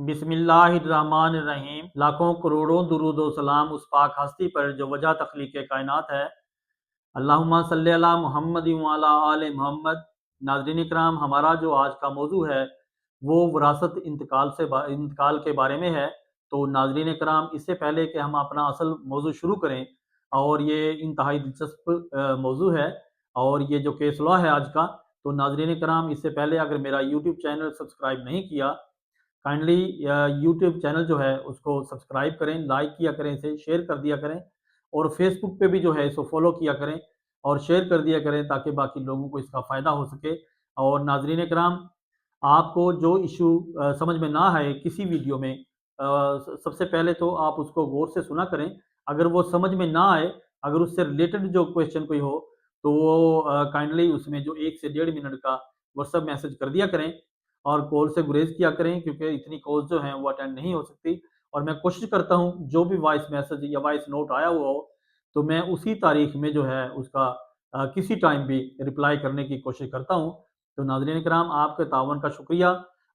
بسم اللہ الرحمن الرحیم۔ لاکھوں کروڑوں درود و سلام اس پاک ہستی پر جو وجہ تخلیق کائنات ہے۔ اللہم صلی علی محمد وعلی آل محمد۔ ناظرین اکرام، ہمارا جو آج کا موضوع ہے وہ وراثت انتقال کے بارے میں ہے۔ تو ناظرین اکرام، اس سے پہلے کہ ہم اپنا اصل موضوع شروع کریں، اور یہ انتہائی دلچسپ موضوع ہے اور یہ جو کیس لا ہے آج کا، تو ناظرین اکرام اس سے پہلے اگر میرا یوٹیوب چینل سبسکرائب نہیں کیا، کائنڈلی یوٹیوب چینل جو ہے اس کو سبسکرائب کریں، لائک کیا کریں، اسے شیئر کر دیا کریں، اور فیس بک پہ بھی جو ہے اس کو فالو کیا کریں اور شیئر کر دیا کریں تاکہ باقی لوگوں کو اس کا فائدہ ہو سکے۔ اور ناظرین اکرام، آپ کو جو ایشو سمجھ میں نہ آئے کسی ویڈیو میں، سب سے پہلے تو آپ اس کو غور سے سنا کریں۔ اگر وہ سمجھ میں نہ آئے، اگر اس سے ریلیٹڈ جو کویشچن کوئی ہو تو وہ کائنڈلی اس میں جو 1 سے 1.5 منٹ کا واٹس ایپ میسج کر دیا کریں، اور کال سے گریز کیا کریں کیونکہ اتنی کالز جو ہیں وہ اٹینڈ نہیں ہو سکتی، اور میں کوشش کرتا ہوں جو بھی وائس میسج یا وائس نوٹ آیا ہوا ہو تو میں اسی تاریخ میں جو ہے اس کا کسی ٹائم بھی رپلائی کرنے کی کوشش کرتا ہوں۔ تو ناظرین کرام، آپ کے تعاون کا شکریہ،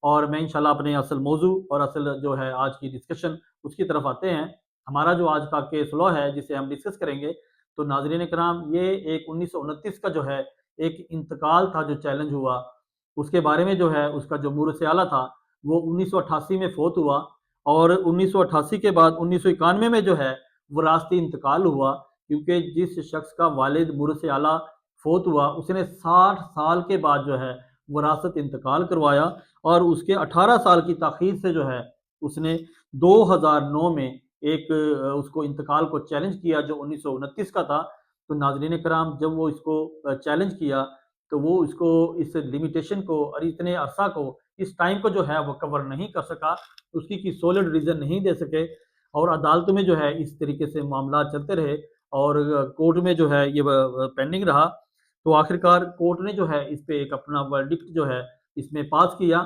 اور میں انشاءاللہ اپنے اصل موضوع اور اصل جو ہے آج کی ڈسکشن اس کی طرف آتے ہیں۔ ہمارا جو آج کا کیس لا ہے جسے ہم ڈسکس کریں گے، تو ناظرین کرام یہ ایک 1929 کا جو ہے ایک انتقال تھا جو چیلنج ہوا، اس کے بارے میں جو ہے اس کا جو مورث اعلیٰ تھا وہ 1988 میں فوت ہوا، اور 1988 کے بعد 1991 میں جو ہے وراثتی انتقال ہوا، کیونکہ جس شخص کا والد مورث اعلیٰ فوت ہوا اس نے 60 سال کے بعد جو ہے وراثت انتقال کروایا، اور اس کے 18 سال کی تاخیر سے جو ہے اس نے 2009 میں ایک اس کو انتقال کو چیلنج کیا جو 1929 کا تھا۔ تو ناظرین کرام، جب وہ اس کو چیلنج کیا تو وہ اس کو اس لمیٹیشن کو اور اتنے عرصہ کو، اس ٹائم کو جو ہے وہ کور نہیں کر سکا، اس کی سولڈ ریزن نہیں دے سکے، اور عدالتوں میں جو ہے اس طریقے سے معاملات چلتے رہے، اور کورٹ میں جو ہے یہ پینڈنگ رہا۔ تو آخرکار کورٹ نے جو ہے اس پہ ایک اپنا ورڈکٹ جو ہے اس میں پاس کیا،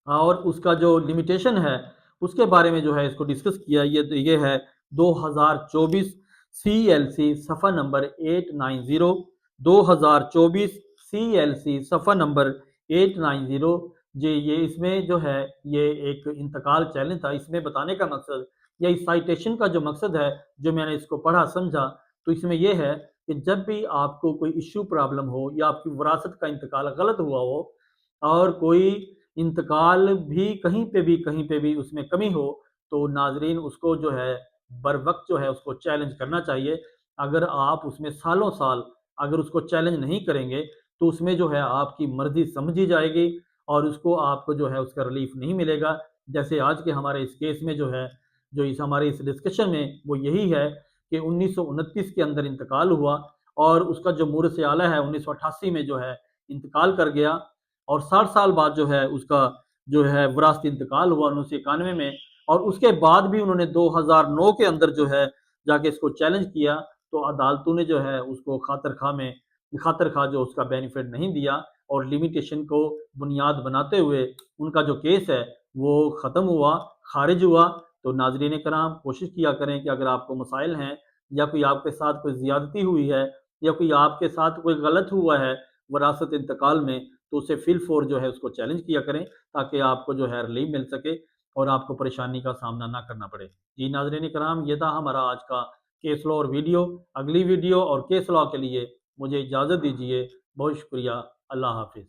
اور اس کا جو لمیٹیشن ہے اس کے بارے میں جو ہے اس کو ڈسکس کیا۔ یہ ہے 2024 CLC صفحہ نمبر 890، 2024 CLC صفحہ نمبر 890 جی۔ یہ اس میں جو ہے یہ ایک انتقال چیلنج تھا۔ اس میں بتانے کا مقصد یا اس سائٹیشن کا جو مقصد ہے، جو میں نے اس کو پڑھا سمجھا، تو اس میں یہ ہے کہ جب بھی آپ کو کوئی ایشو پرابلم ہو یا آپ کی وراثت کا انتقال غلط ہوا ہو، اور کوئی انتقال بھی کہیں پہ بھی اس میں کمی ہو، تو ناظرین اس کو جو ہے بر وقت جو ہے اس کو چیلنج کرنا چاہیے۔ اگر آپ اس میں سالوں سال اگر اس کو چیلنج نہیں کریں گے تو اس میں جو ہے آپ کی مرضی سمجھی جائے گی، اور اس کو آپ کو جو ہے اس کا ریلیف نہیں ملے گا۔ جیسے آج کے ہمارے اس کیس میں جو ہے، جو ہماری اس ڈسکشن میں وہ یہی ہے کہ 1929 کے اندر انتقال ہوا، اور اس کا جو مورث اعلیٰ ہے 1988 میں جو ہے انتقال کر گیا، اور 60 سال بعد جو ہے اس کا جو ہے وراثتی انتقال ہوا 1991 میں، اور اس کے بعد بھی انہوں نے 2009 کے اندر جو ہے جا کے اس کو چیلنج کیا، تو عدالتوں نے جو ہے اس کو خاطر خواہ جو اس کا بینیفٹ نہیں دیا، اور لمیٹیشن کو بنیاد بناتے ہوئے ان کا جو کیس ہے وہ ختم ہوا، خارج ہوا۔ تو ناظرین کرام، کوشش کیا کریں کہ اگر آپ کو مسائل ہیں، یا کوئی آپ کے ساتھ کوئی زیادتی ہوئی ہے، یا کوئی آپ کے ساتھ کوئی غلط ہوا ہے وراثت انتقال میں، تو اسے فی الفور جو ہے اس کو چیلنج کیا کریں تاکہ آپ کو جو ہے ریلیف مل سکے اور آپ کو پریشانی کا سامنا نہ کرنا پڑے۔ جی ناظرین کرام، یہ تھا ہمارا آج کا کیس لا اور ویڈیو۔ اگلی ویڈیو اور کیس لا کے لیے مجھے اجازت دیجیے۔ بہت شکریہ۔ اللہ حافظ۔